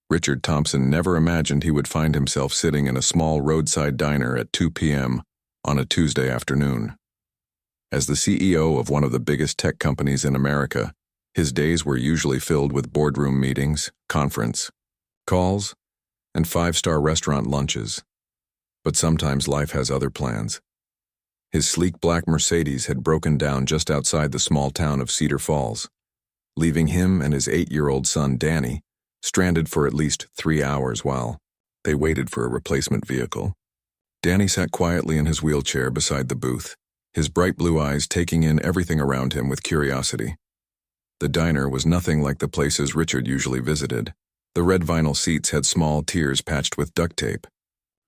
Richard Thompson never imagined he would find himself sitting in a small roadside diner at 2 p.m. on a Tuesday afternoon. As the CEO of one of the biggest tech companies in America, his days were usually filled with boardroom meetings, conference calls, and five-star restaurant lunches. But sometimes life has other plans. His sleek black Mercedes had broken down just outside the small town of Cedar Falls, leaving him and his 8-year-old son Danny stranded for at least 3 hours while they waited for a replacement vehicle. Danny sat quietly in his wheelchair beside the booth, his bright blue eyes taking in everything around him with curiosity. The diner was nothing like the places Richard usually visited. The red vinyl seats had small tiers patched with duct tape.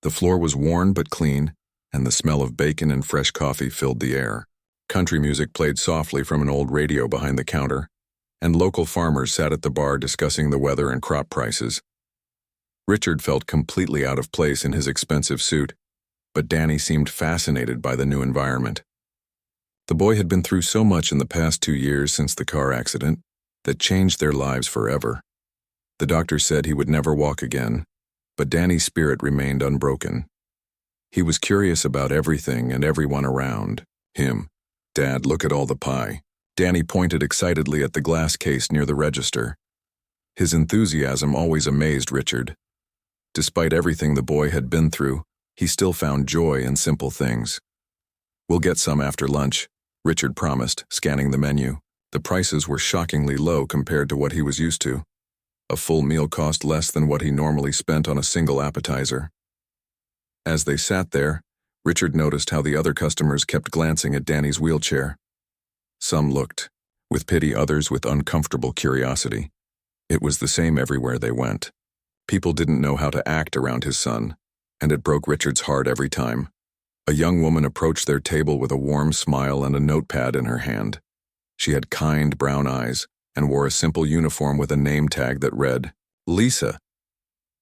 The floor was worn but clean, and the smell of bacon and fresh coffee filled the air. Country music played softly from an old radio behind the counter, and local farmers sat at the bar discussing the weather and crop prices. Richard felt completely out of place in his expensive suit, but Danny seemed fascinated by the new environment. The boy had been through so much in the past 2 years since the car accident that changed their lives forever. The doctor said he would never walk again, but Danny's spirit remained unbroken. He was curious about everything and everyone around him. "Dad, look at all the pie." Danny pointed excitedly at the glass case near the register. His enthusiasm always amazed Richard. Despite everything the boy had been through, he still found joy in simple things. "We'll get some after lunch," Richard promised, scanning the menu. The prices were shockingly low compared to what he was used to. A full meal cost less than what he normally spent on a single appetizer. As they sat there, Richard noticed how the other customers kept glancing at Danny's wheelchair. Some looked with pity, others with uncomfortable curiosity. It was the same everywhere they went. People didn't know how to act around his son, and it broke Richard's heart every time. A young woman approached their table with a warm smile and a notepad in her hand. She had kind brown eyes and wore a simple uniform with a name tag that read, "Lisa."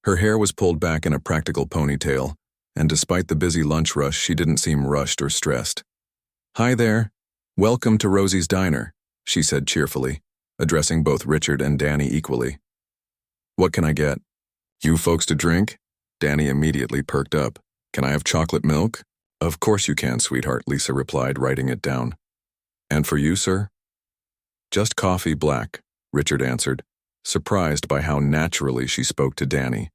Her hair was pulled back in a practical ponytail, and despite the busy lunch rush, she didn't seem rushed or stressed. "Hi there. Welcome to Rosie's Diner," she said cheerfully, addressing both Richard and Danny equally. "What can I get?" "You folks to drink?" Danny immediately perked up. "Can I have chocolate milk?" "Of course you can, sweetheart," Lisa replied, writing it down. "And for you, sir?" "Just coffee black," Richard answered, surprised by how naturally she spoke to Danny.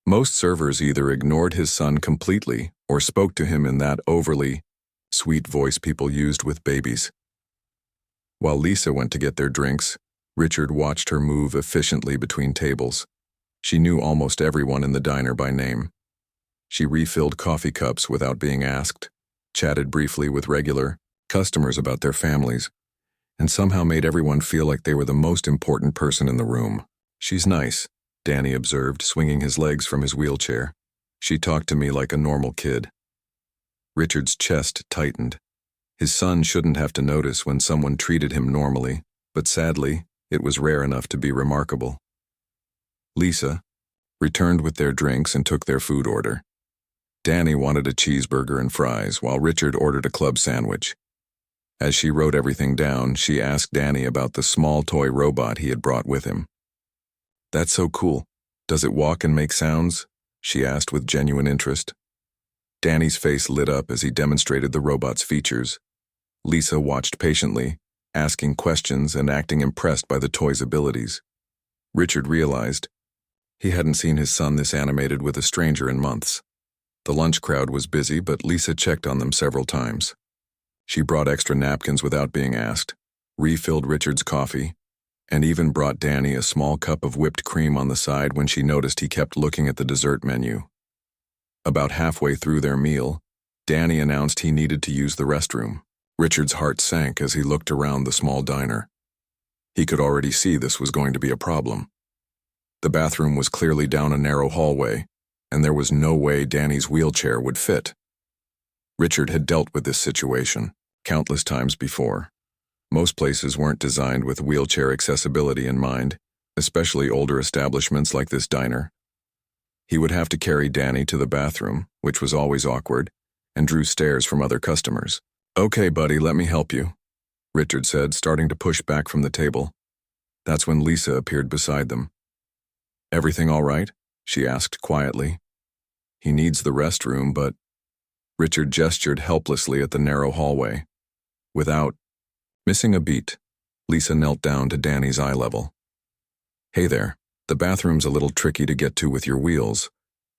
Most servers either ignored his son completely or spoke to him in that overly sweet voice people used with babies. While Lisa went to get their drinks, Richard watched her move efficiently between tables. She knew almost everyone in the diner by name. She refilled coffee cups without being asked, chatted briefly with regular customers about their families, and somehow made everyone feel like they were the most important person in the room. "She's nice," Danny observed, swinging his legs from his wheelchair. "She talked to me like a normal kid." Richard's chest tightened. His son shouldn't have to notice when someone treated him normally, but sadly, it was rare enough to be remarkable. Lisa returned with their drinks and took their food order. Danny wanted a cheeseburger and fries, while Richard ordered a club sandwich. As she wrote everything down, she asked Danny about the small toy robot he had brought with him. "That's so cool. Does it walk and make sounds?" she asked with genuine interest. Danny's face lit up as he demonstrated the robot's features. Lisa watched patiently, asking questions and acting impressed by the toy's abilities. Richard realized he hadn't seen his son this animated with a stranger in months. The lunch crowd was busy, but Lisa checked on them several times. She brought extra napkins without being asked, refilled Richard's coffee, and even brought Danny a small cup of whipped cream on the side when she noticed he kept looking at the dessert menu. About halfway through their meal, Danny announced he needed to use the restroom. Richard's heart sank as he looked around the small diner. He could already see this was going to be a problem. The bathroom was clearly down a narrow hallway, and there was no way Danny's wheelchair would fit. Richard had dealt with this situation countless times before. Most places weren't designed with wheelchair accessibility in mind, especially older establishments like this diner. He would have to carry Danny to the bathroom, which was always awkward, and drew stares from other customers. "Okay, buddy, let me help you," Richard said, starting to push back from the table. That's when Lisa appeared beside them. "Everything all right?" she asked quietly. "He needs the restroom, but—" Richard gestured helplessly at the narrow hallway. Without missing a beat, Lisa knelt down to Danny's eye level. "Hey there, the bathroom's a little tricky to get to with your wheels.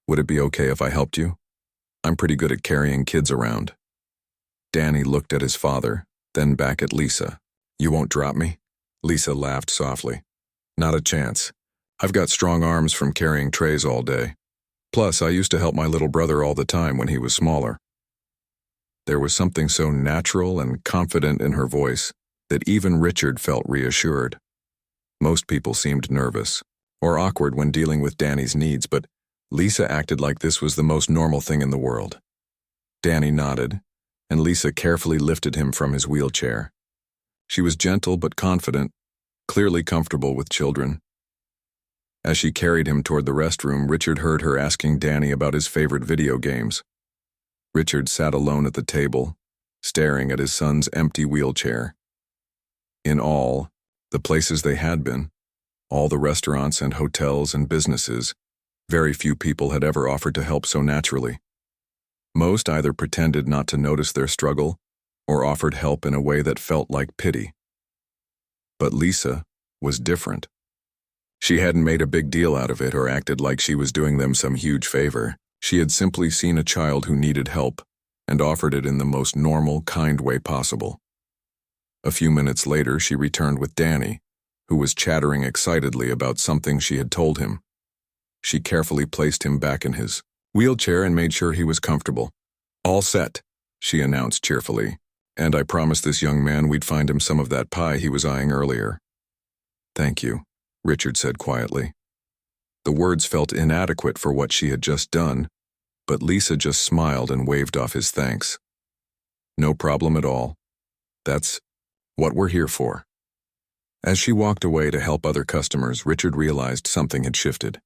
Would it be okay if I helped you? I'm pretty good at carrying kids around." Danny looked at his father, then back at Lisa. "You won't drop me?" Lisa laughed softly. "Not a chance. I've got strong arms from carrying trays all day. Plus, I used to help my little brother all the time when he was smaller." There was something so natural and confident in her voice that even Richard felt reassured. Most people seemed nervous or awkward when dealing with Danny's needs, but Lisa acted like this was the most normal thing in the world. Danny nodded, and Lisa carefully lifted him from his wheelchair. She was gentle but confident, clearly comfortable with children. As she carried him toward the restroom, Richard heard her asking Danny about his favorite video games. Richard sat alone at the table, staring at his son's empty wheelchair. In all, the places they had been, all the restaurants and hotels and businesses, very few people had ever offered to help so naturally. Most either pretended not to notice their struggle or offered help in a way that felt like pity. But Lisa was different. She hadn't made a big deal out of it or acted like she was doing them some huge favor. She had simply seen a child who needed help and offered it in the most normal, kind way possible. A few minutes later, she returned with Danny, who was chattering excitedly about something she had told him. She carefully placed him back in his wheelchair and made sure he was comfortable. "All set," she announced cheerfully, "and I promised this young man we'd find him some of that pie he was eyeing earlier." "Thank you," Richard said quietly. The words felt inadequate for what she had just done, but Lisa just smiled and waved off his thanks. "No problem at all. That's what we're here for." As she walked away to help other customers, Richard realized something had shifted.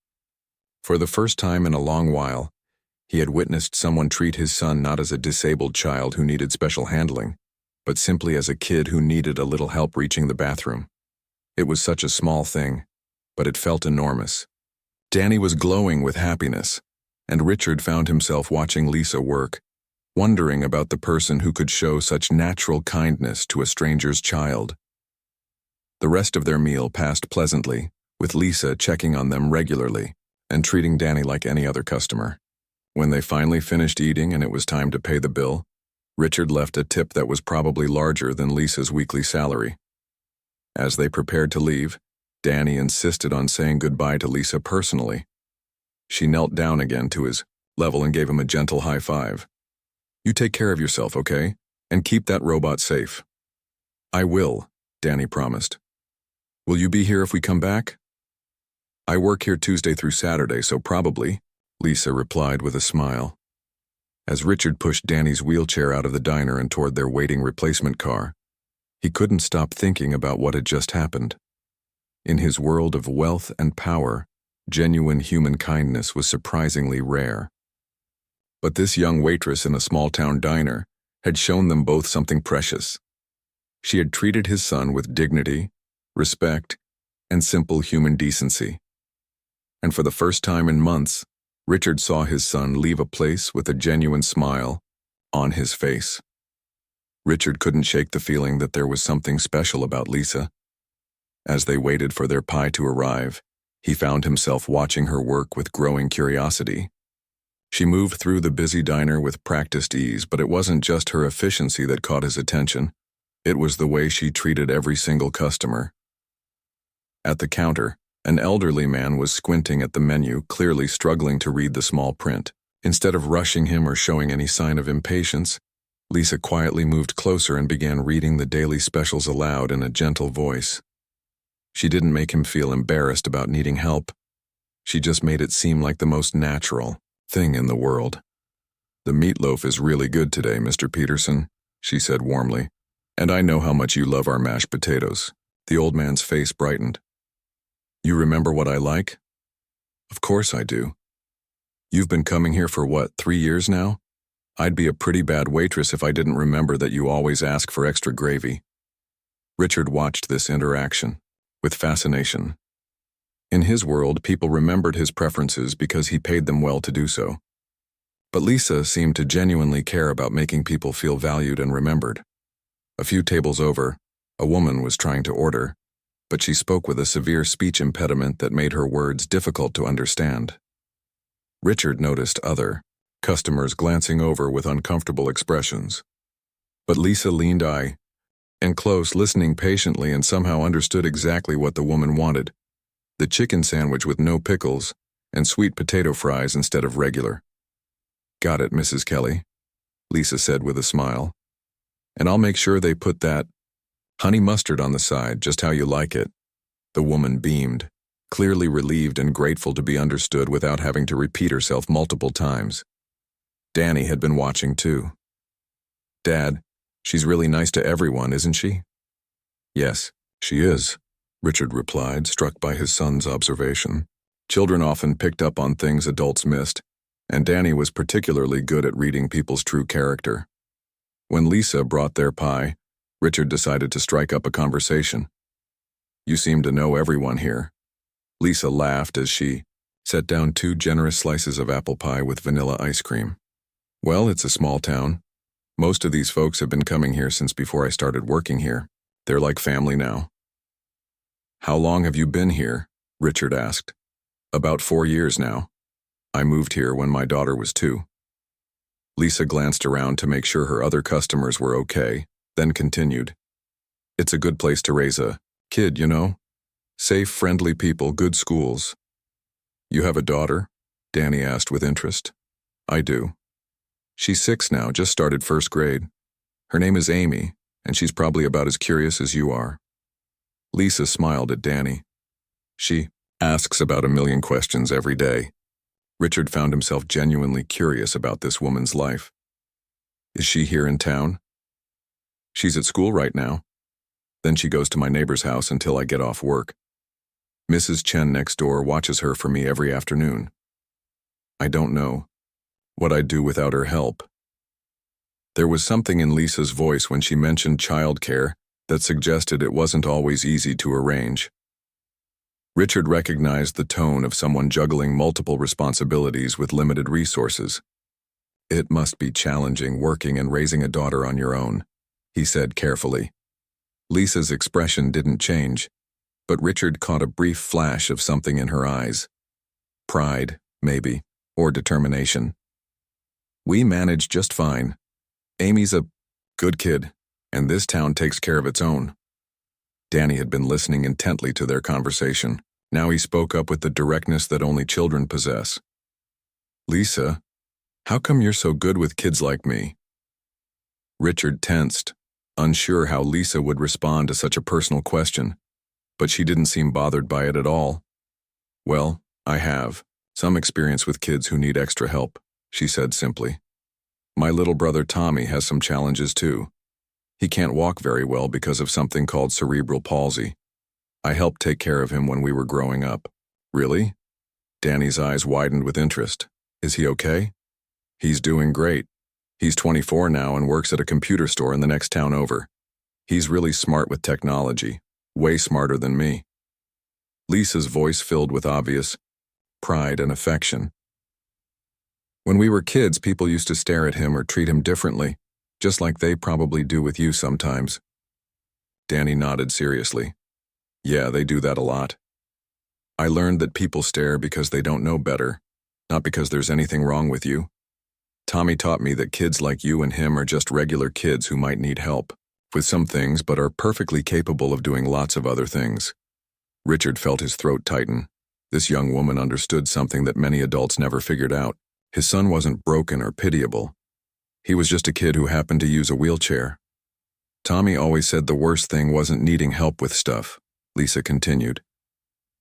For the first time in a long while, he had witnessed someone treat his son not as a disabled child who needed special handling, but simply as a kid who needed a little help reaching the bathroom. It was such a small thing, but it felt enormous. Danny was glowing with happiness, and Richard found himself watching Lisa work, wondering about the person who could show such natural kindness to a stranger's child. The rest of their meal passed pleasantly, with Lisa checking on them regularly and treating Danny like any other customer. When they finally finished eating and it was time to pay the bill, Richard left a tip that was probably larger than Lisa's weekly salary. As they prepared to leave, Danny insisted on saying goodbye to Lisa personally. She knelt down again to his level and gave him a gentle high five. "You take care of yourself, okay? And keep that robot safe." "I will," Danny promised. "Will you be here if we come back?" "I work here Tuesday through Saturday, so probably," Lisa replied with a smile. As Richard pushed Danny's wheelchair out of the diner and toward their waiting replacement car, he couldn't stop thinking about what had just happened. In his world of wealth and power, genuine human kindness was surprisingly rare. But this young waitress in a small-town diner had shown them both something precious. She had treated his son with dignity, respect, and simple human decency. And for the first time in months, Richard saw his son leave a place with a genuine smile on his face. Richard couldn't shake the feeling that there was something special about Lisa. As they waited for their pie to arrive, he found himself watching her work with growing curiosity. She moved through the busy diner with practiced ease, but it wasn't just her efficiency that caught his attention. It was the way she treated every single customer. At the counter, an elderly man was squinting at the menu, clearly struggling to read the small print. Instead of rushing him or showing any sign of impatience, Lisa quietly moved closer and began reading the daily specials aloud in a gentle voice. She didn't make him feel embarrassed about needing help. She just made it seem like the most natural thing in the world. "The meatloaf is really good today, Mr. Peterson," she said warmly. "And I know how much you love our mashed potatoes." The old man's face brightened. "You remember what I like?" "Of course I do. You've been coming here for what, 3 years now? I'd be a pretty bad waitress if I didn't remember that you always ask for extra gravy." Richard watched this interaction with fascination. In his world, people remembered his preferences because he paid them well to do so. But Lisa seemed to genuinely care about making people feel valued and remembered. A few tables over, a woman was trying to order, but she spoke with a severe speech impediment that made her words difficult to understand. Richard noticed other customers glancing over with uncomfortable expressions. But Lisa leaned and close, listening patiently, and somehow understood exactly what the woman wanted: the chicken sandwich with no pickles and sweet potato fries instead of regular. "Got it, Mrs. Kelly," Lisa said with a smile. "And I'll make sure they put that honey mustard on the side, just how you like it." The woman beamed, clearly relieved and grateful to be understood without having to repeat herself multiple times. Danny had been watching too. "Dad, she's really nice to everyone, isn't she?" "Yes, she is," Richard replied, struck by his son's observation. Children often picked up on things adults missed, and Danny was particularly good at reading people's true character. When Lisa brought their pie, Richard decided to strike up a conversation. "You seem to know everyone here." Lisa laughed as she set down 2 generous slices of apple pie with vanilla ice cream. "Well, it's a small town. Most of these folks have been coming here since before I started working here. They're like family now." "How long have you been here?" Richard asked. "About 4 years now. I moved here when my daughter was 2. Lisa glanced around to make sure her other customers were okay, then continued. "It's a good place to raise a kid, you know? Safe, friendly people, good schools." "You have a daughter?" Danny asked with interest. "I do. She's 6 now, just started 1st grade. Her name is Amy, and she's probably about as curious as you are." Lisa smiled at Danny. "She asks about a million questions every day." Richard found himself genuinely curious about this woman's life. "Is she here in town?" "She's at school right now. Then she goes to my neighbor's house until I get off work. Mrs. Chen next door watches her for me every afternoon. I don't know what I'd do without her help." There was something in Lisa's voice when she mentioned childcare that suggested it wasn't always easy to arrange. Richard recognized the tone of someone juggling multiple responsibilities with limited resources. "It must be challenging working and raising a daughter on your own," he said carefully. Lisa's expression didn't change, but Richard caught a brief flash of something in her eyes. Pride, maybe, or determination. "We manage just fine. Amy's a good kid, and this town takes care of its own." Danny had been listening intently to their conversation. Now he spoke up with the directness that only children possess. "Lisa, how come you're so good with kids like me?" Richard tensed, unsure how Lisa would respond to such a personal question, but she didn't seem bothered by it at all. "Well, I have some experience with kids who need extra help," she said simply. "My little brother Tommy has some challenges too. He can't walk very well because of something called cerebral palsy. I helped take care of him when we were growing up." "Really?" Danny's eyes widened with interest. "Is he okay?" "He's doing great. He's 24 now and works at a computer store in the next town over. He's really smart with technology, way smarter than me." Lisa's voice filled with obvious pride and affection. "When we were kids, people used to stare at him or treat him differently, just like they probably do with you sometimes." Danny nodded seriously. "Yeah, they do that a lot. I learned that people stare because they don't know better, not because there's anything wrong with you. Tommy taught me that kids like you and him are just regular kids who might need help with some things but are perfectly capable of doing lots of other things." Richard felt his throat tighten. This young woman understood something that many adults never figured out. His son wasn't broken or pitiable. He was just a kid who happened to use a wheelchair. "Tommy always said the worst thing wasn't needing help with stuff," Lisa continued.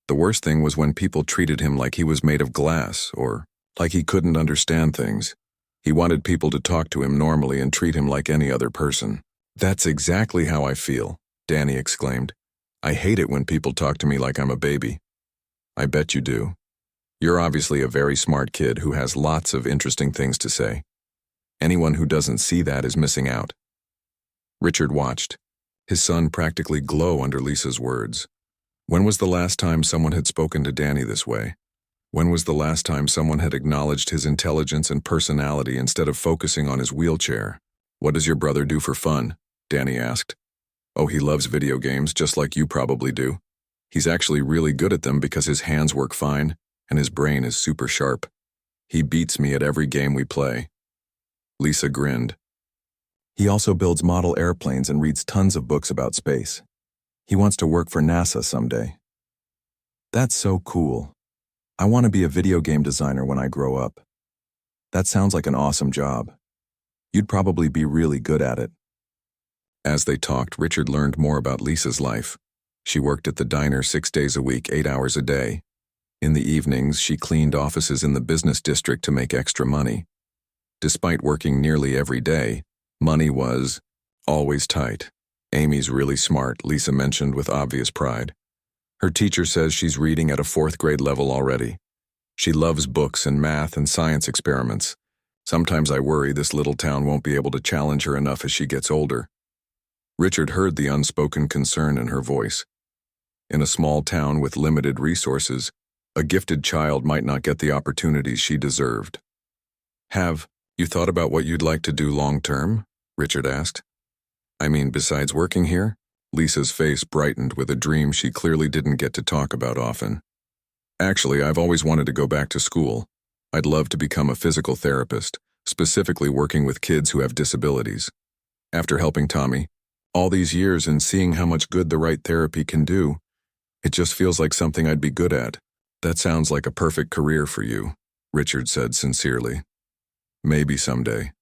"The worst thing was when people treated him like he was made of glass or like he couldn't understand things. He wanted people to talk to him normally and treat him like any other person." "That's exactly how I feel," Danny exclaimed. "I hate it when people talk to me like I'm a baby." "I bet you do. You're obviously a very smart kid who has lots of interesting things to say. Anyone who doesn't see that is missing out." Richard watched, his son practically glow under Lisa's words. When was the last time someone had spoken to Danny this way? When was the last time someone had acknowledged his intelligence and personality instead of focusing on his wheelchair? "What does your brother do for fun?" Danny asked. "Oh, he loves video games, just like you probably do. He's actually really good at them because his hands work fine, and his brain is super sharp. He beats me at every game we play." Lisa grinned. "He also builds model airplanes and reads tons of books about space. He wants to work for NASA someday." "That's so cool. I want to be a video game designer when I grow up." "That sounds like an awesome job. You'd probably be really good at it." As they talked, Richard learned more about Lisa's life. She worked at the diner 6 days a week, 8 hours a day. In the evenings, she cleaned offices in the business district to make extra money. Despite working nearly every day, money was always tight. "Amy's really smart," Lisa mentioned with obvious pride. "Her teacher says she's reading at a 4th grade level already. She loves books and math and science experiments. Sometimes I worry this little town won't be able to challenge her enough as she gets older." Richard heard the unspoken concern in her voice. In a small town with limited resources, a gifted child might not get the opportunities she deserved. "Have you thought about what you'd like to do long-term?" Richard asked. "I mean, besides working here?" Lisa's face brightened with a dream she clearly didn't get to talk about often. "Actually, I've always wanted to go back to school. I'd love to become a physical therapist, specifically working with kids who have disabilities. After helping Tommy, all these years and seeing how much good the right therapy can do, it just feels like something I'd be good at." "That sounds like a perfect career for you," Richard said sincerely. "Maybe someday.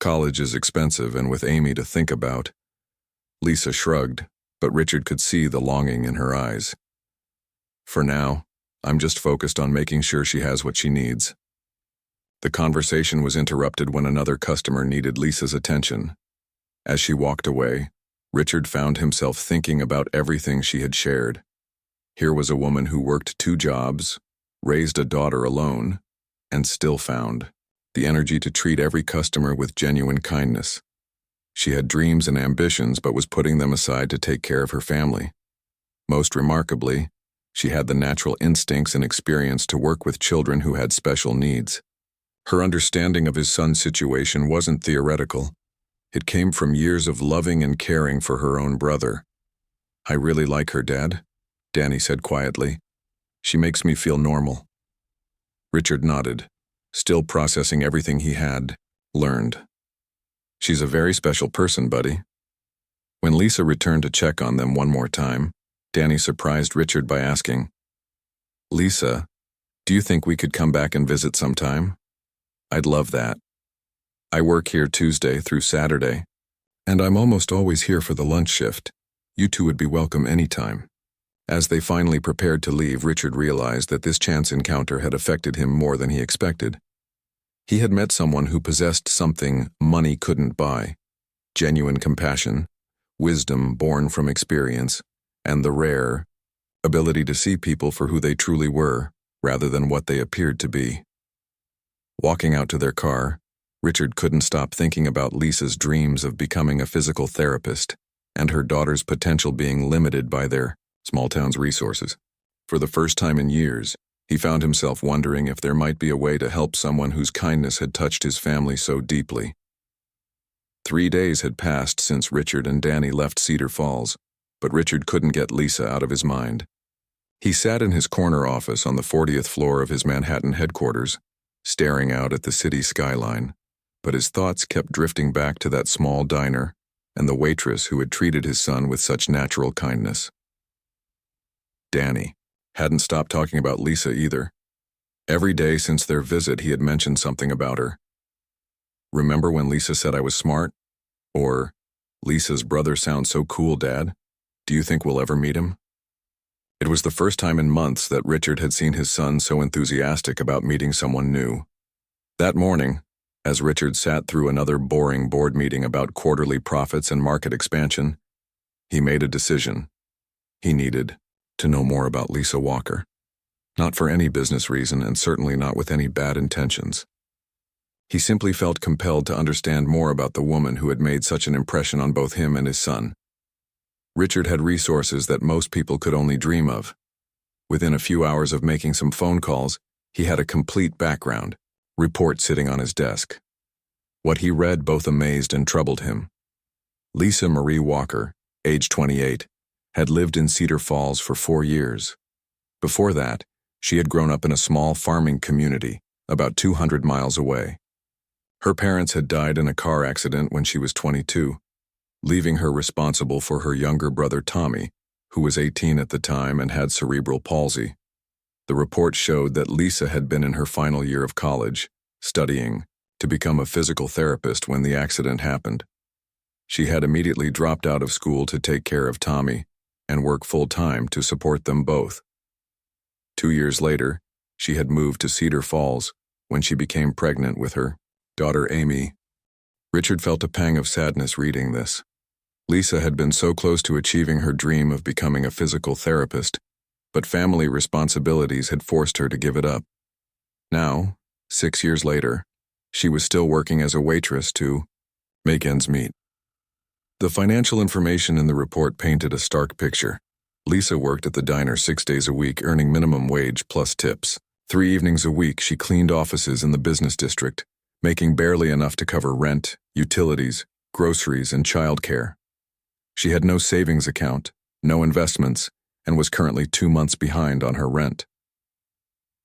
College is expensive, and with Amy to think about." Lisa shrugged, but Richard could see the longing in her eyes. "For now, I'm just focused on making sure she has what she needs." The conversation was interrupted when another customer needed Lisa's attention. As she walked away, Richard found himself thinking about everything she had shared. Here was a woman who worked 2 jobs, raised a daughter alone, and still found the energy to treat every customer with genuine kindness. She had dreams and ambitions but was putting them aside to take care of her family. Most remarkably, she had the natural instincts and experience to work with children who had special needs. Her understanding of his son's situation wasn't theoretical. It came from years of loving and caring for her own brother. "I really like her, Dad," Danny said quietly. "She makes me feel normal." Richard nodded, still processing everything he had learned. "She's a very special person, buddy." When Lisa returned to check on them one more time, Danny surprised Richard by asking, "Lisa, do you think we could come back and visit sometime?" "I'd love that. I work here Tuesday through Saturday, and I'm almost always here for the lunch shift. You two would be welcome anytime." As they finally prepared to leave, Richard realized that this chance encounter had affected him more than he expected. He had met someone who possessed something money couldn't buy: genuine compassion, wisdom born from experience, and the rare ability to see people for who they truly were, rather than what they appeared to be. Walking out to their car, Richard couldn't stop thinking about Lisa's dreams of becoming a physical therapist, and her daughter's potential being limited by their small town's resources. For the first time in years, he found himself wondering if there might be a way to help someone whose kindness had touched his family so deeply. 3 days had passed since Richard and Danny left Cedar Falls, but Richard couldn't get Lisa out of his mind. He sat in his corner office on the 40th floor of his Manhattan headquarters, staring out at the city skyline, but his thoughts kept drifting back to that small diner and the waitress who had treated his son with such natural kindness. Danny hadn't stopped talking about Lisa either. Every day since their visit, he had mentioned something about her. "Remember when Lisa said I was smart?" Or, "Lisa's brother sounds so cool, Dad. Do you think we'll ever meet him?" It was the first time in months that Richard had seen his son so enthusiastic about meeting someone new. That morning, as Richard sat through another boring board meeting about quarterly profits and market expansion, he made a decision. He needed to know more about Lisa Walker. Not for any business reason, and certainly not with any bad intentions. He simply felt compelled to understand more about the woman who had made such an impression on both him and his son. Richard had resources that most people could only dream of. Within a few hours of making some phone calls, he had a complete background report sitting on his desk. What he read both amazed and troubled him. Lisa Marie Walker, age 28, had lived in Cedar Falls for 4 years. Before that, she had grown up in a small farming community about 200 miles away. Her parents had died in a car accident when she was 22, leaving her responsible for her younger brother Tommy, who was 18 at the time and had cerebral palsy. The report showed that Lisa had been in her final year of college, studying to become a physical therapist when the accident happened. She had immediately dropped out of school to take care of Tommy and work full-time to support them both. 2 years later, she had moved to Cedar Falls when she became pregnant with her daughter Amy. Richard felt a pang of sadness reading this. Lisa had been so close to achieving her dream of becoming a physical therapist, but family responsibilities had forced her to give it up. Now, 6 years later, she was still working as a waitress to make ends meet. The financial information in the report painted a stark picture. Lisa worked at the diner 6 days a week, earning minimum wage plus tips. 3 evenings a week, she cleaned offices in the business district, making barely enough to cover rent, utilities, groceries, and childcare. She had no savings account, no investments, and was currently 2 months behind on her rent.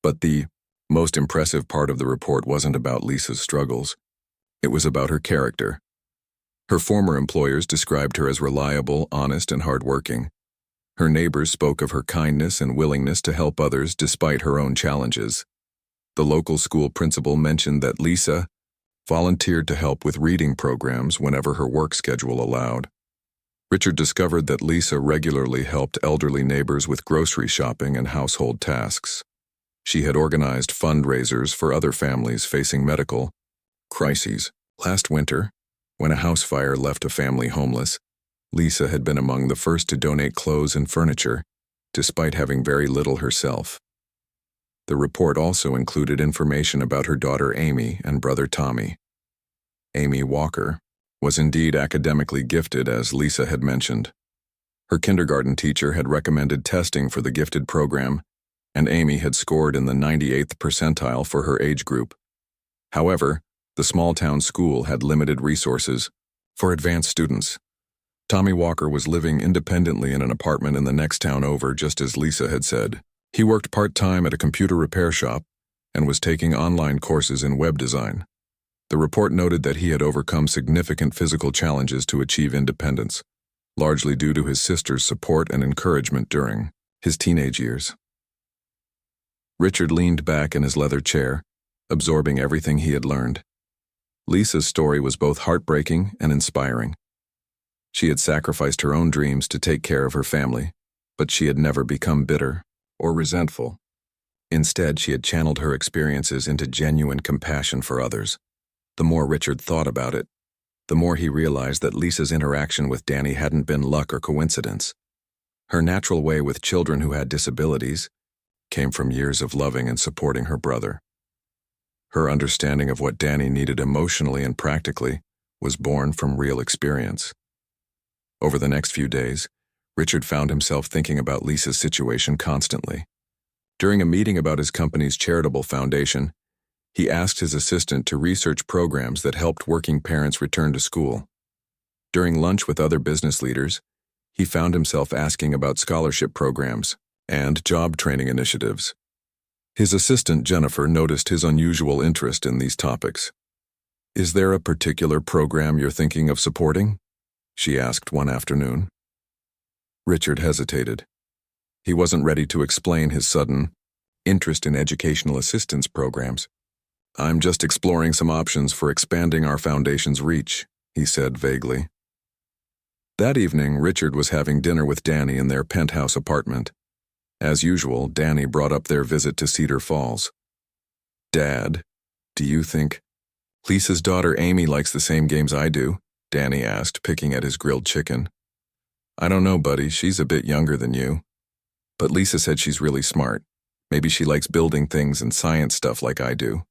But the most impressive part of the report wasn't about Lisa's struggles. It was about her character. Her former employers described her as reliable, honest, and hardworking. Her neighbors spoke of her kindness and willingness to help others despite her own challenges. The local school principal mentioned that Lisa volunteered to help with reading programs whenever her work schedule allowed. Richard discovered that Lisa regularly helped elderly neighbors with grocery shopping and household tasks. She had organized fundraisers for other families facing medical crises. Last winter, when a house fire left a family homeless, Lisa had been among the first to donate clothes and furniture, despite having very little herself. The report also included information about her daughter Amy and brother Tommy. Amy Walker was indeed academically gifted, as Lisa had mentioned. Her kindergarten teacher had recommended testing for the gifted program, and Amy had scored in the 98th percentile for her age group. However, the small-town school had limited resources for advanced students. Tommy Walker was living independently in an apartment in the next town over, just as Lisa had said. He worked part-time at a computer repair shop and was taking online courses in web design. The report noted that he had overcome significant physical challenges to achieve independence, largely due to his sister's support and encouragement during his teenage years. Richard leaned back in his leather chair, absorbing everything he had learned. Lisa's story was both heartbreaking and inspiring. She had sacrificed her own dreams to take care of her family, but she had never become bitter or resentful. Instead, she had channeled her experiences into genuine compassion for others. The more Richard thought about it, the more he realized that Lisa's interaction with Danny hadn't been luck or coincidence. Her natural way with children who had disabilities came from years of loving and supporting her brother. Her understanding of what Danny needed emotionally and practically was born from real experience. Over the next few days, Richard found himself thinking about Lisa's situation constantly. During a meeting about his company's charitable foundation, he asked his assistant to research programs that helped working parents return to school. During lunch with other business leaders, he found himself asking about scholarship programs and job training initiatives. His assistant, Jennifer, noticed his unusual interest in these topics. "Is there a particular program you're thinking of supporting?" she asked one afternoon. Richard hesitated. He wasn't ready to explain his sudden interest in educational assistance programs. "I'm just exploring some options for expanding our foundation's reach," he said vaguely. That evening, Richard was having dinner with Danny in their penthouse apartment. As usual, Danny brought up their visit to Cedar Falls. "Dad, do you think Lisa's daughter Amy likes the same games I do?" Danny asked, picking at his grilled chicken. "I don't know, buddy. She's a bit younger than you. But Lisa said she's really smart. Maybe she likes building things and science stuff like I do."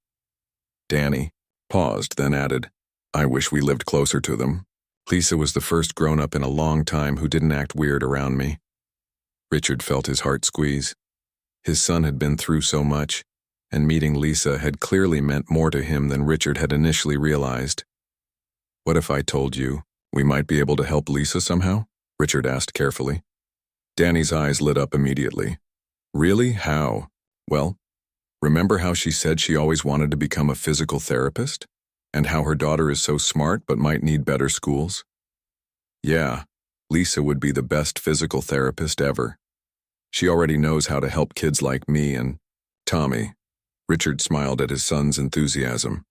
Danny paused, then added, "I wish we lived closer to them. Lisa was the first grown-up in a long time who didn't act weird around me. Richard felt his heart squeeze. His son had been through so much, and meeting Lisa had clearly meant more to him than Richard had initially realized. "What if I told you we might be able to help Lisa somehow?" Richard asked carefully. Danny's eyes lit up immediately. "Really? How?" "Well, remember how she said she always wanted to become a physical therapist? And how her daughter is so smart but might need better schools? Yeah, Lisa would be the best physical therapist ever. She already knows how to help kids like me and Tommy." Richard smiled at his son's enthusiasm.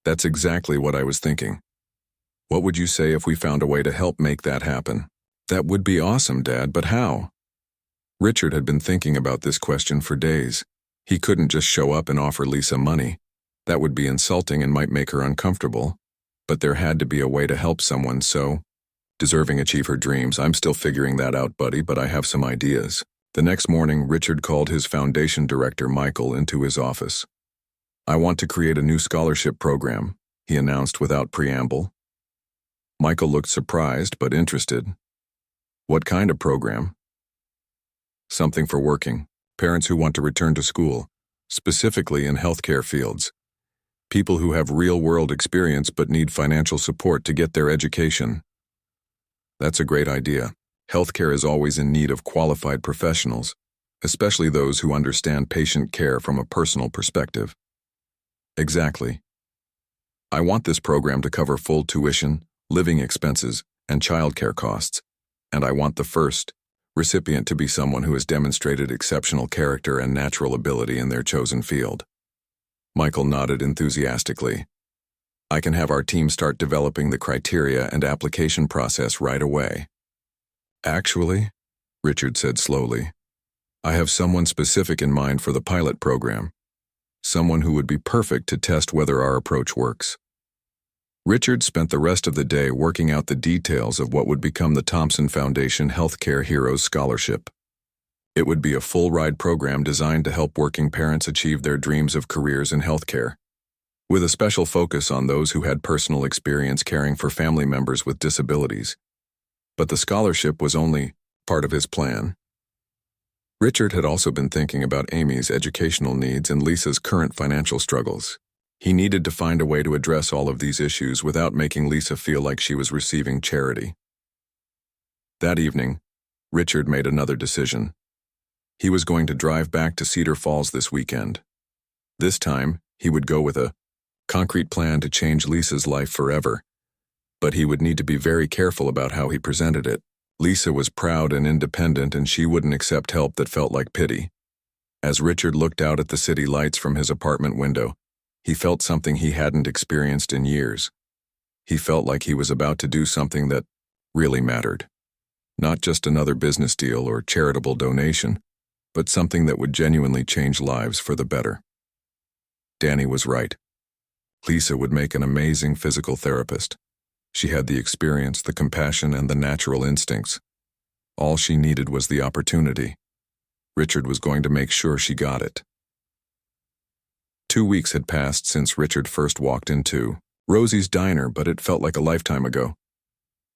"That's exactly what I was thinking. What would you say if we found a way to help make that happen?" "That would be awesome, Dad, but how?" Richard had been thinking about this question for days. He couldn't just show up and offer Lisa money. That would be insulting and might make her uncomfortable. But there had to be a way to help someone so deserving achieve her dreams. "I'm still figuring that out, buddy, but I have some ideas." The next morning, Richard called his foundation director, Michael, into his office. "I want to create a new scholarship program," he announced without preamble. Michael looked surprised but interested. "What kind of program?" "Something for working parents who want to return to school, specifically in healthcare fields. People who have real-world experience but need financial support to get their education." "That's a great idea. Healthcare is always in need of qualified professionals, especially those who understand patient care from a personal perspective." "Exactly. I want this program to cover full tuition, living expenses, and childcare costs, and I want the first recipient to be someone who has demonstrated exceptional character and natural ability in their chosen field." Michael nodded enthusiastically. "I can have our team start developing the criteria and application process right away." "Actually," Richard said slowly, "I have someone specific in mind for the pilot program. Someone who would be perfect to test whether our approach works." Richard spent the rest of the day working out the details of what would become the Thompson Foundation Healthcare Heroes Scholarship. It would be a full-ride program designed to help working parents achieve their dreams of careers in healthcare, with a special focus on those who had personal experience caring for family members with disabilities. But the scholarship was only part of his plan. Richard had also been thinking about Amy's educational needs and Lisa's current financial struggles. He needed to find a way to address all of these issues without making Lisa feel like she was receiving charity. That evening, Richard made another decision. He was going to drive back to Cedar Falls this weekend. This time, he would go with a concrete plan to change Lisa's life forever. But he would need to be very careful about how he presented it. Lisa was proud and independent, and she wouldn't accept help that felt like pity. As Richard looked out at the city lights from his apartment window, he felt something he hadn't experienced in years. He felt like he was about to do something that really mattered. Not just another business deal or charitable donation, but something that would genuinely change lives for the better. Danny was right. Lisa would make an amazing physical therapist. She had the experience, the compassion, and the natural instincts. All she needed was the opportunity. Richard was going to make sure she got it. 2 weeks had passed since Richard first walked into Rosie's diner, but it felt like a lifetime ago.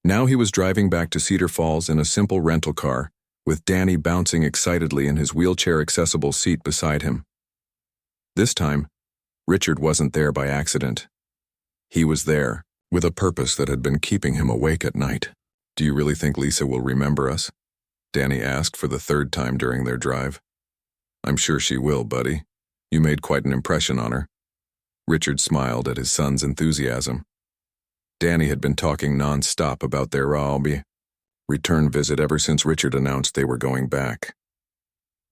Now he was driving back to Cedar Falls in a simple rental car, with Danny bouncing excitedly in his wheelchair-accessible seat beside him. This time, Richard wasn't there by accident. He was there, with a purpose that had been keeping him awake at night. "Do you really think Lisa will remember us?" Danny asked for the third time during their drive. "I'm sure she will, buddy. You made quite an impression on her." Richard smiled at his son's enthusiasm. Danny had been talking non-stop about their return visit ever since Richard announced they were going back.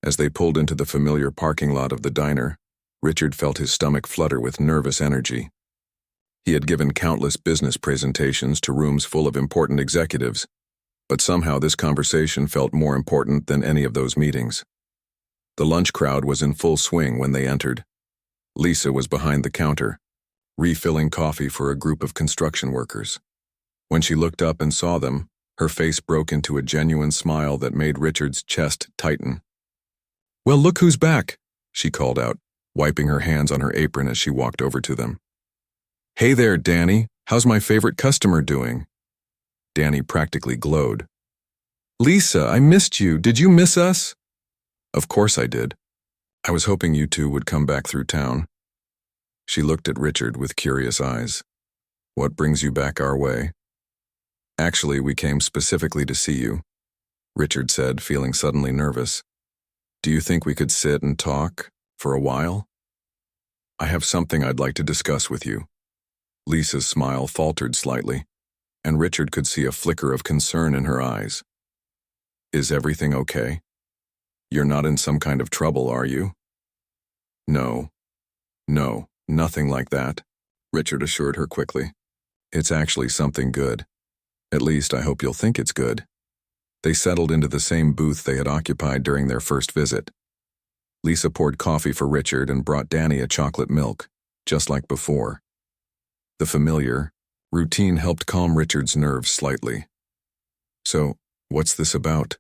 As they pulled into the familiar parking lot of the diner, Richard felt his stomach flutter with nervous energy. He had given countless business presentations to rooms full of important executives, but somehow this conversation felt more important than any of those meetings. The lunch crowd was in full swing when they entered. Lisa was behind the counter, refilling coffee for a group of construction workers. When she looked up and saw them, her face broke into a genuine smile that made Richard's chest tighten. "Well, look who's back," she called out, wiping her hands on her apron as she walked over to them. "Hey there, Danny. How's my favorite customer doing?" Danny practically glowed. Lisa, I missed you. Did you miss us? Of course I did. I was hoping you two would come back through town. She looked at Richard with curious eyes. What brings you back our way? Actually, we came specifically to see you, Richard said, feeling suddenly nervous. Do you think we could sit and talk for a while? I have something I'd like to discuss with you. Lisa's smile faltered slightly, and Richard could see a flicker of concern in her eyes. Is everything okay? You're not in some kind of trouble, are you? No, nothing like that, Richard assured her quickly. It's actually something good. At least I hope you'll think it's good. They settled into the same booth they had occupied during their first visit. Lisa poured coffee for Richard and brought Danny a chocolate milk, just like before. The familiar routine helped calm Richard's nerves slightly. So, what's this about?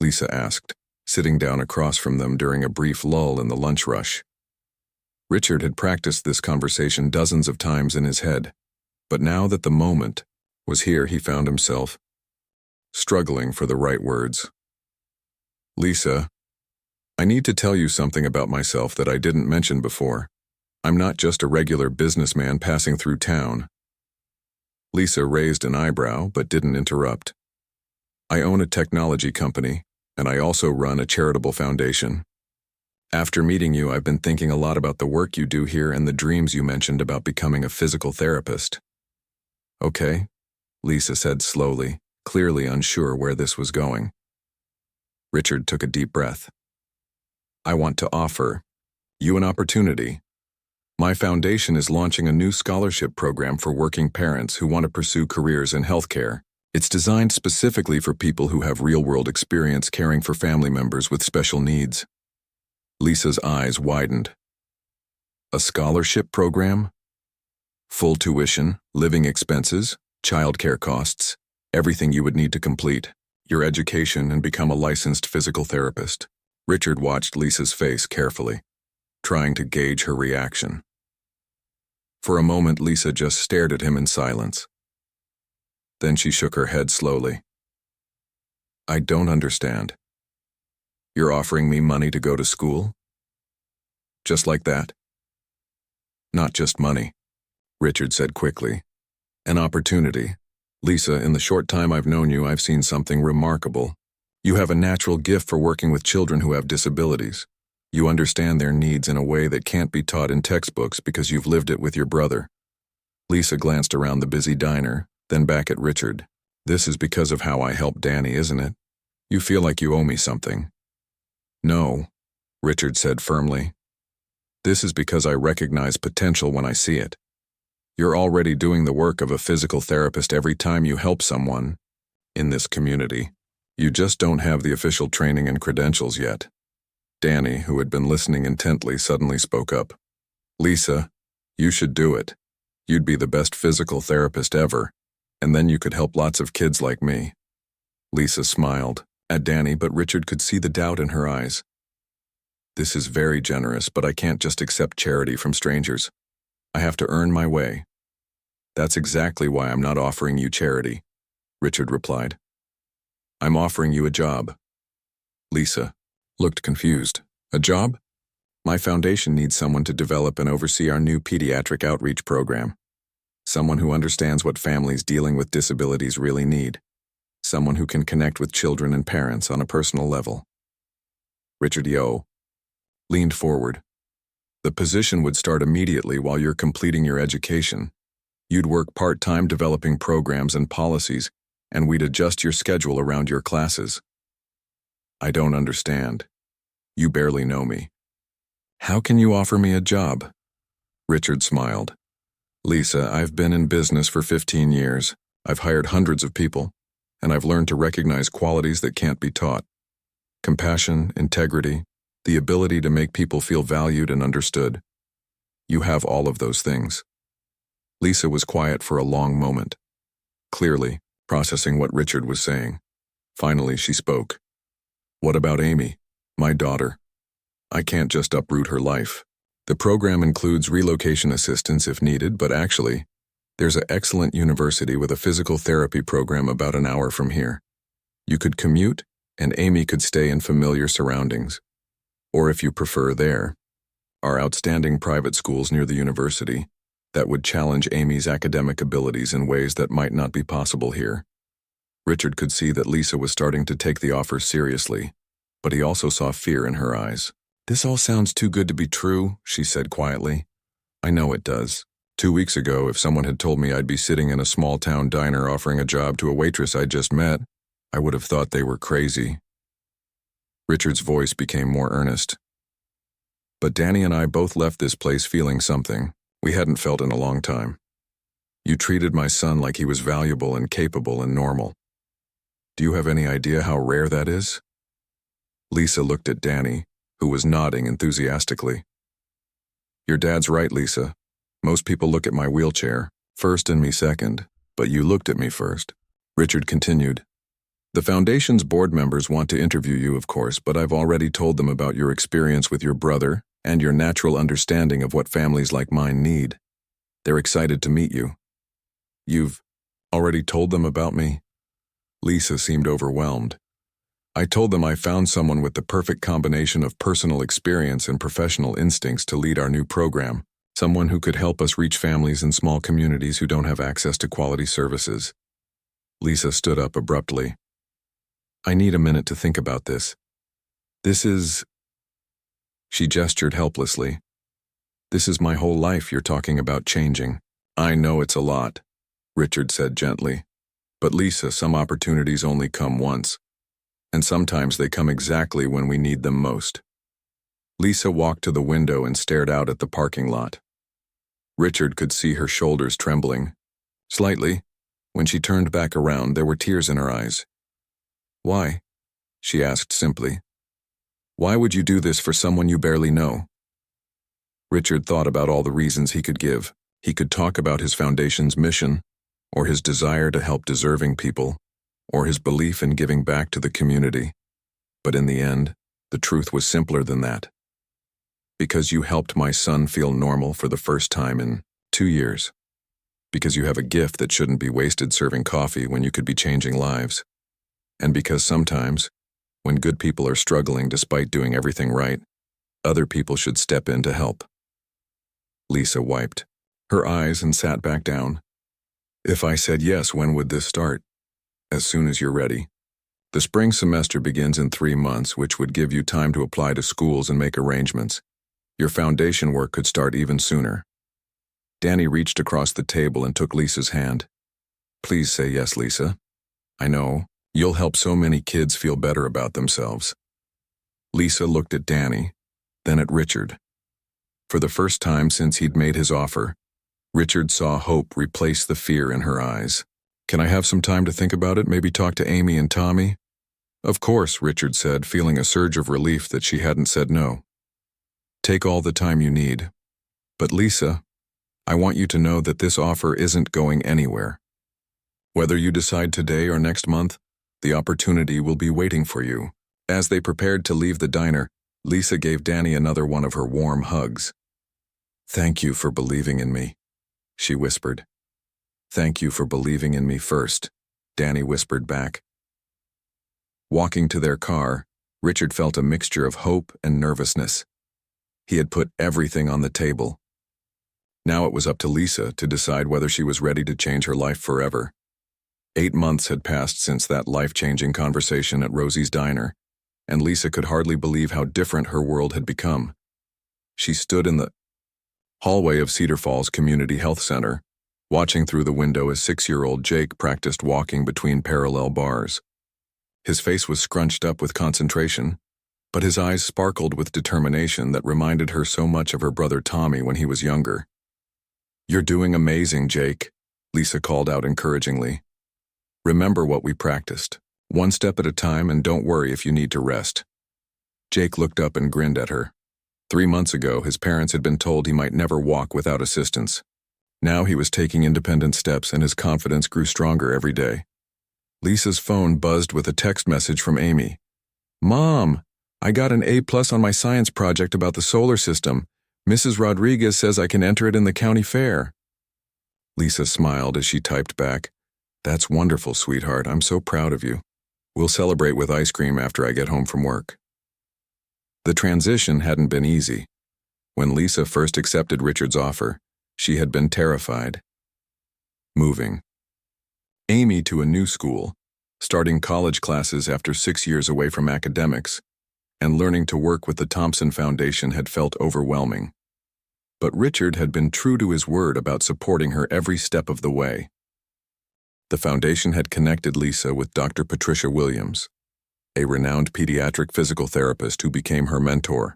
Lisa asked, sitting down across from them during a brief lull in the lunch rush. Richard had practiced this conversation dozens of times in his head, but now that the moment was here, he found himself struggling for the right words. Lisa, I need to tell you something about myself that I didn't mention before. I'm not just a regular businessman passing through town. Lisa raised an eyebrow but didn't interrupt. I own a technology company, and I also run a charitable foundation. After meeting you, I've been thinking a lot about the work you do here and the dreams you mentioned about becoming a physical therapist. Okay, Lisa said slowly, clearly unsure where this was going. Richard took a deep breath. I want to offer you an opportunity. My foundation is launching a new scholarship program for working parents who want to pursue careers in healthcare. It's designed specifically for people who have real-world experience caring for family members with special needs. Lisa's eyes widened. A scholarship program? Full tuition, living expenses, childcare costs, everything you would need to complete your education and become a licensed physical therapist. Richard watched Lisa's face carefully, trying to gauge her reaction. For a moment, Lisa just stared at him in silence. Then she shook her head slowly. I don't understand. You're offering me money to go to school? Just like that? Not just money, Richard said quickly. An opportunity. Lisa, in the short time I've known you, I've seen something remarkable. You have a natural gift for working with children who have disabilities. You understand their needs in a way that can't be taught in textbooks because you've lived it with your brother. Lisa glanced around the busy diner, then back at Richard. This is because of how I helped Danny, isn't it? You feel like you owe me something. No, Richard said firmly. This is because I recognize potential when I see it. You're already doing the work of a physical therapist every time you help someone in this community. You just don't have the official training and credentials yet. Danny, who had been listening intently, suddenly spoke up. Lisa, you should do it. You'd be the best physical therapist ever, and then you could help lots of kids like me. Lisa smiled at Danny, but Richard could see the doubt in her eyes. This is very generous, but I can't just accept charity from strangers. I have to earn my way. That's exactly why I'm not offering you charity, Richard replied. I'm offering you a job. Lisa looked confused. A job? My foundation needs someone to develop and oversee our new pediatric outreach program. Someone who understands what families dealing with disabilities really need. Someone who can connect with children and parents on a personal level. Richard Yo leaned forward. The position would start immediately while you're completing your education. You'd work part-time developing programs and policies, and we'd adjust your schedule around your classes. I don't understand. You barely know me. How can you offer me a job? Richard smiled. Lisa, I've been in business for 15 years. I've hired hundreds of people, and I've learned to recognize qualities that can't be taught. Compassion, integrity, the ability to make people feel valued and understood. You have all of those things. Lisa was quiet for a long moment, clearly processing what Richard was saying. Finally, she spoke. What about Amy, my daughter? I can't just uproot her life. The program includes relocation assistance if needed, but actually, There's an excellent university with a physical therapy program about an hour from here. You could commute, and Amy could stay in familiar surroundings. Or if you prefer, there are outstanding private schools near the university that would challenge Amy's academic abilities in ways that might not be possible here. Richard could see that Lisa was starting to take the offer seriously, but he also saw fear in her eyes. "This all sounds too good to be true," she said quietly. "I know it does. 2 weeks ago, if someone had told me I'd be sitting in a small-town diner offering a job to a waitress I'd just met, I would have thought they were crazy." Richard's voice became more earnest. "But Danny and I both left this place feeling something we hadn't felt in a long time. You treated my son like he was valuable and capable and normal. Do you have any idea how rare that is?" Lisa looked at Danny, who was nodding enthusiastically. "Your dad's right, Lisa. Most people look at my wheelchair first and me second, but you looked at me first." Richard continued. "The Foundation's board members want to interview you, of course, but I've already told them about your experience with your brother and your natural understanding of what families like mine need. They're excited to meet you." "You've already told them about me?" Lisa seemed overwhelmed. "I told them I found someone with the perfect combination of personal experience and professional instincts to lead our new program, someone who could help us reach families in small communities who don't have access to quality services." Lisa stood up abruptly. "I need a minute to think about this. This is..." She gestured helplessly. "This is my whole life you're talking about changing." "I know it's a lot," Richard said gently. "But Lisa, some opportunities only come once, and sometimes they come exactly when we need them most." Lisa walked to the window and stared out at the parking lot. Richard could see her shoulders trembling. Slightly, when she turned back around, there were tears in her eyes. "Why?" she asked simply. "Why would you do this for someone you barely know?" Richard thought about all the reasons he could give. He could talk about his foundation's mission, or his desire to help deserving people, or his belief in giving back to the community. But in the end, the truth was simpler than that. "Because you helped my son feel normal for the first time in 2 years. Because you have a gift that shouldn't be wasted serving coffee when you could be changing lives. And because sometimes, when good people are struggling despite doing everything right, other people should step in to help." Lisa wiped her eyes and sat back down. "If I said yes, when would this start?" "As soon as you're ready. The spring semester begins in 3 months, which would give you time to apply to schools and make arrangements. Your foundation work could start even sooner." Danny reached across the table and took Lisa's hand. "Please say yes, Lisa. I know, you'll help so many kids feel better about themselves." Lisa looked at Danny, then at Richard. For the first time since he'd made his offer, Richard saw hope replace the fear in her eyes. "Can I have some time to think about it, maybe talk to Amy and Tommy?" "Of course," Richard said, feeling a surge of relief that she hadn't said no. "Take all the time you need. But Lisa, I want you to know that this offer isn't going anywhere. Whether you decide today or next month, the opportunity will be waiting for you." As they prepared to leave the diner, Lisa gave Danny another one of her warm hugs. "Thank you for believing in me," she whispered. "Thank you for believing in me first," Danny whispered back. Walking to their car, Richard felt a mixture of hope and nervousness. He had put everything on the table. Now it was up to Lisa to decide whether she was ready to change her life forever. 8 months had passed since that life-changing conversation at Rosie's diner, and Lisa could hardly believe how different her world had become. She stood in the hallway of Cedar Falls Community Health Center, watching through the window as 6-year-old Jake practiced walking between parallel bars. His face was scrunched up with concentration, but his eyes sparkled with determination that reminded her so much of her brother Tommy when he was younger. "You're doing amazing, Jake," Lisa called out encouragingly. "Remember what we practiced. One step at a time, and don't worry if you need to rest." Jake looked up and grinned at her. 3 months ago, his parents had been told he might never walk without assistance. Now he was taking independent steps, and his confidence grew stronger every day. Lisa's phone buzzed with a text message from Amy. "Mom, I got an A+ on my science project about the solar system. Mrs. Rodriguez says I can enter it in the county fair." Lisa smiled as she typed back, "That's wonderful, sweetheart. I'm so proud of you. We'll celebrate with ice cream after I get home from work." The transition hadn't been easy. When Lisa first accepted Richard's offer, she had been terrified. Moving Amy to a new school, starting college classes after 6 years away from academics, and learning to work with the Thompson Foundation had felt overwhelming. But Richard had been true to his word about supporting her every step of the way. The foundation had connected Lisa with Dr. Patricia Williams, a renowned pediatric physical therapist who became her mentor.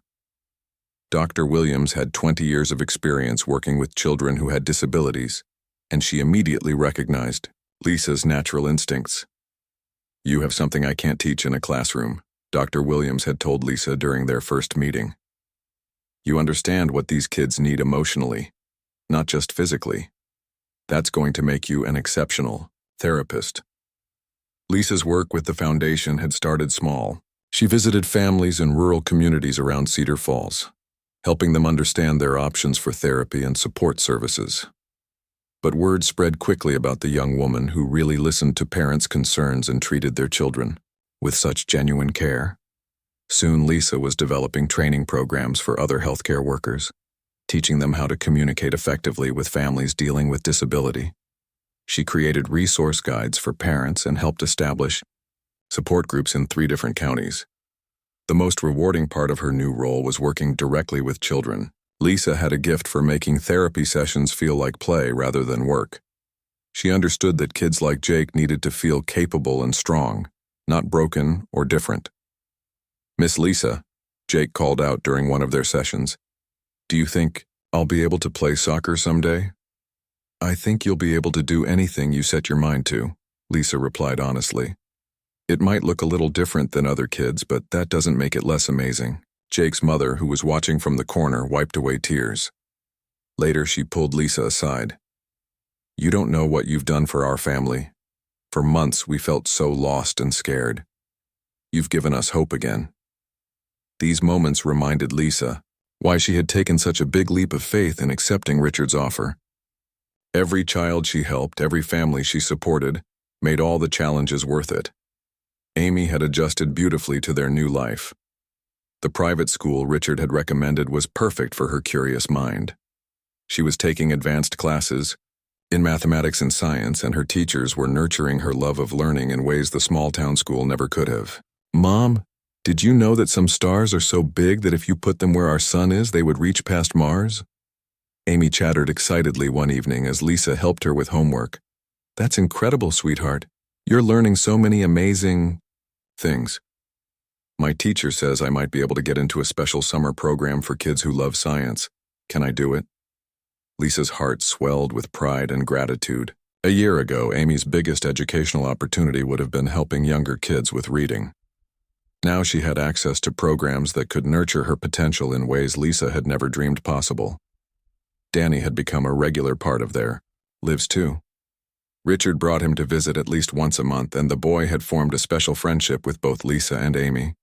Dr. Williams had 20 years of experience working with children who had disabilities, and she immediately recognized Lisa's natural instincts. "You have something I can't teach in a classroom," Dr. Williams had told Lisa during their first meeting. "You understand what these kids need emotionally, not just physically. That's going to make you an exceptional therapist." Lisa's work with the foundation had started small. She visited families in rural communities around Cedar Falls, helping them understand their options for therapy and support services. But word spread quickly about the young woman who really listened to parents' concerns and treated their children with such genuine care. Soon Lisa was developing training programs for other healthcare workers, teaching them how to communicate effectively with families dealing with disability. She created resource guides for parents and helped establish support groups in 3 different counties. The most rewarding part of her new role was working directly with children. Lisa had a gift for making therapy sessions feel like play rather than work. She understood that kids like Jake needed to feel capable and strong, not broken or different. "Miss Lisa," Jake called out during one of their sessions, "do you think I'll be able to play soccer someday?" "I think you'll be able to do anything you set your mind to," Lisa replied honestly. "It might look a little different than other kids, but that doesn't make it less amazing." Jake's mother, who was watching from the corner, wiped away tears. Later, she pulled Lisa aside. "You don't know what you've done for our family. For months, we felt so lost and scared. You've given us hope again." These moments reminded Lisa why she had taken such a big leap of faith in accepting Richard's offer. Every child she helped, every family she supported, made all the challenges worth it. Amy had adjusted beautifully to their new life. The private school Richard had recommended was perfect for her curious mind. She was taking advanced classes in mathematics and science, and her teachers were nurturing her love of learning in ways the small-town school never could have. "Mom, did you know that some stars are so big that if you put them where our sun is, they would reach past Mars?" Amy chattered excitedly one evening as Lisa helped her with homework. "That's incredible, sweetheart. You're learning so many amazing things. My teacher says I might be able to get into a special summer program for kids who love science. Can I do it?" Lisa's heart swelled with pride and gratitude. A year ago, Amy's biggest educational opportunity would have been helping younger kids with reading. Now she had access to programs that could nurture her potential in ways Lisa had never dreamed possible. Danny had become a regular part of their lives too. Richard brought him to visit at least once a month, and the boy had formed a special friendship with both Lisa and Amy.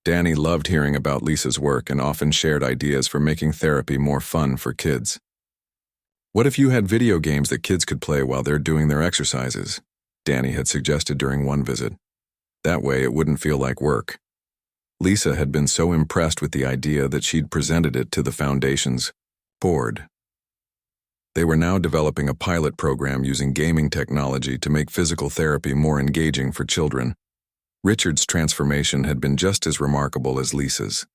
Danny loved hearing about Lisa's work and often shared ideas for making therapy more fun for kids. "What if you had video games that kids could play while they're doing their exercises?" Danny had suggested during one visit. That way it wouldn't feel like work. Lisa had been so impressed with the idea that she'd presented it to the foundation's board. They were now developing a pilot program using gaming technology to make physical therapy more engaging for children. Richard's transformation had been just as remarkable as Lisa's.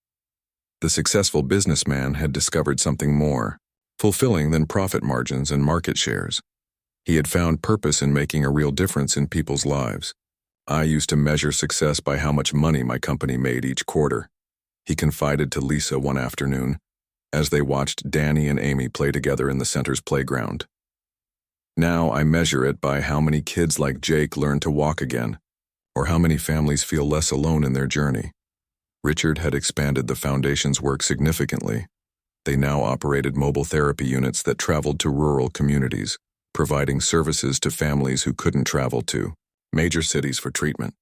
The successful businessman had discovered something more fulfilling than profit margins and market shares. He had found purpose in making a real difference in people's lives. "I used to measure success by how much money my company made each quarter," he confided to Lisa one afternoon as they watched Danny and Amy play together in the center's playground. "Now I measure it by how many kids like Jake learn to walk again, or how many families feel less alone in their journey." Richard had expanded the foundation's work significantly. They now operated mobile therapy units that traveled to rural communities, providing services to families who couldn't travel to major cities for treatment.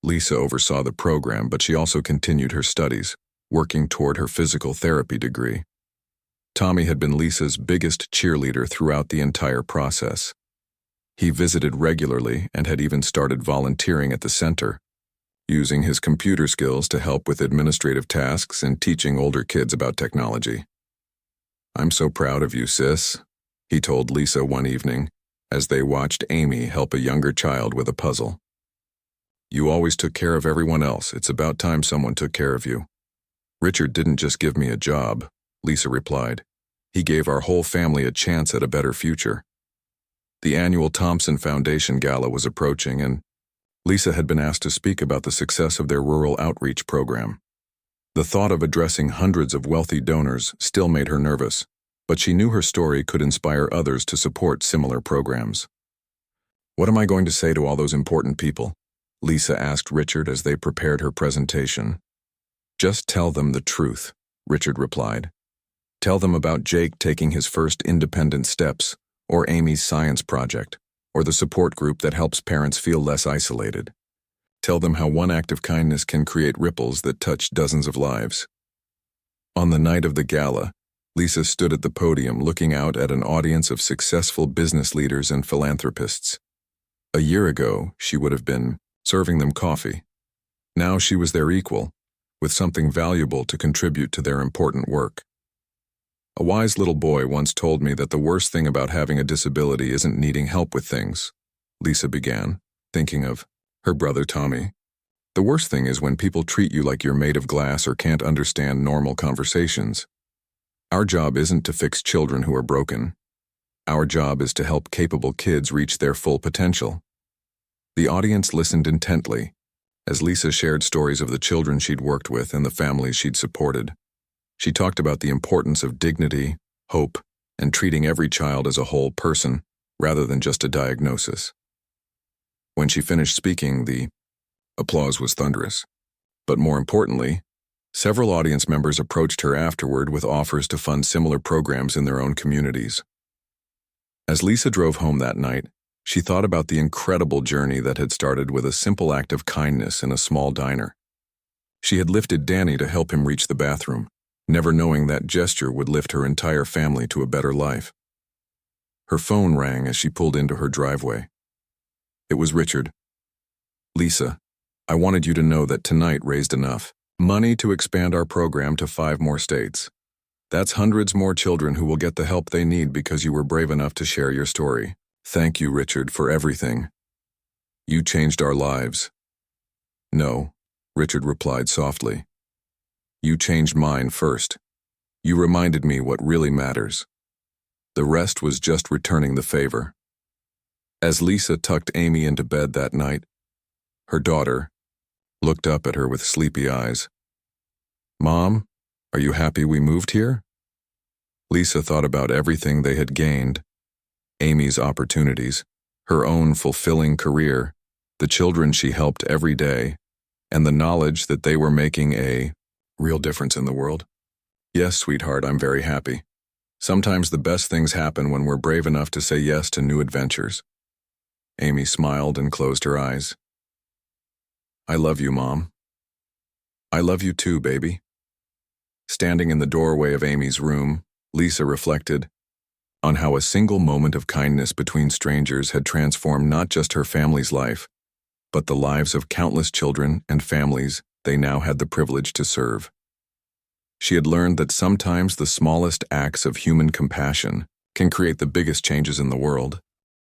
Lisa oversaw the program, but she also continued her studies, working toward her physical therapy degree. Tommy had been Lisa's biggest cheerleader throughout the entire process. He visited regularly and had even started volunteering at the center, using his computer skills to help with administrative tasks and teaching older kids about technology. "I'm so proud of you, sis," he told Lisa one evening as they watched Amy help a younger child with a puzzle. "You always took care of everyone else. It's about time someone took care of you." "Richard didn't just give me a job," Lisa replied. "He gave our whole family a chance at a better future." The annual Thompson Foundation Gala was approaching, and Lisa had been asked to speak about the success of their rural outreach program. The thought of addressing hundreds of wealthy donors still made her nervous, but she knew her story could inspire others to support similar programs. "What am I going to say to all those important people?" Lisa asked Richard as they prepared her presentation. "Just tell them the truth," Richard replied. "Tell them about Jake taking his first independent steps, or Amy's science project, or the support group that helps parents feel less isolated. Tell them how one act of kindness can create ripples that touch dozens of lives." On the night of the gala, Lisa stood at the podium looking out at an audience of successful business leaders and philanthropists. A year ago, she would have been serving them coffee. Now she was their equal, with something valuable to contribute to their important work. "A wise little boy once told me that the worst thing about having a disability isn't needing help with things," Lisa began, thinking of her brother Tommy. "The worst thing is when people treat you like you're made of glass or can't understand normal conversations. Our job isn't to fix children who are broken. Our job is to help capable kids reach their full potential." The audience listened intently as Lisa shared stories of the children she'd worked with and the families she'd supported. She talked about the importance of dignity, hope, and treating every child as a whole person rather than just a diagnosis. When she finished speaking, the applause was thunderous. But more importantly, several audience members approached her afterward with offers to fund similar programs in their own communities. As Lisa drove home that night, she thought about the incredible journey that had started with a simple act of kindness in a small diner. She had lifted Danny to help him reach the bathroom, never knowing that gesture would lift her entire family to a better life. Her phone rang as she pulled into her driveway. It was Richard. "Lisa, I wanted you to know that tonight raised enough money to expand our program to 5 more states. That's hundreds more children who will get the help they need because you were brave enough to share your story. Thank you, Richard, for everything. You changed our lives." "No," Richard replied softly. "You changed mine first. You reminded me what really matters. The rest was just returning the favor." As Lisa tucked Amy into bed that night, her daughter looked up at her with sleepy eyes. "Mom, are you happy we moved here?" Lisa thought about everything they had gained: Amy's opportunities, her own fulfilling career, the children she helped every day, and the knowledge that they were making a real difference in the world. "Yes, sweetheart, I'm very happy. Sometimes the best things happen when we're brave enough to say yes to new adventures." Amy smiled and closed her eyes. "I love you, Mom." "I love you too, baby." Standing in the doorway of Amy's room, Lisa reflected on how a single moment of kindness between strangers had transformed not just her family's life, but the lives of countless children and families they now had the privilege to serve. She had learned that sometimes the smallest acts of human compassion can create the biggest changes in the world.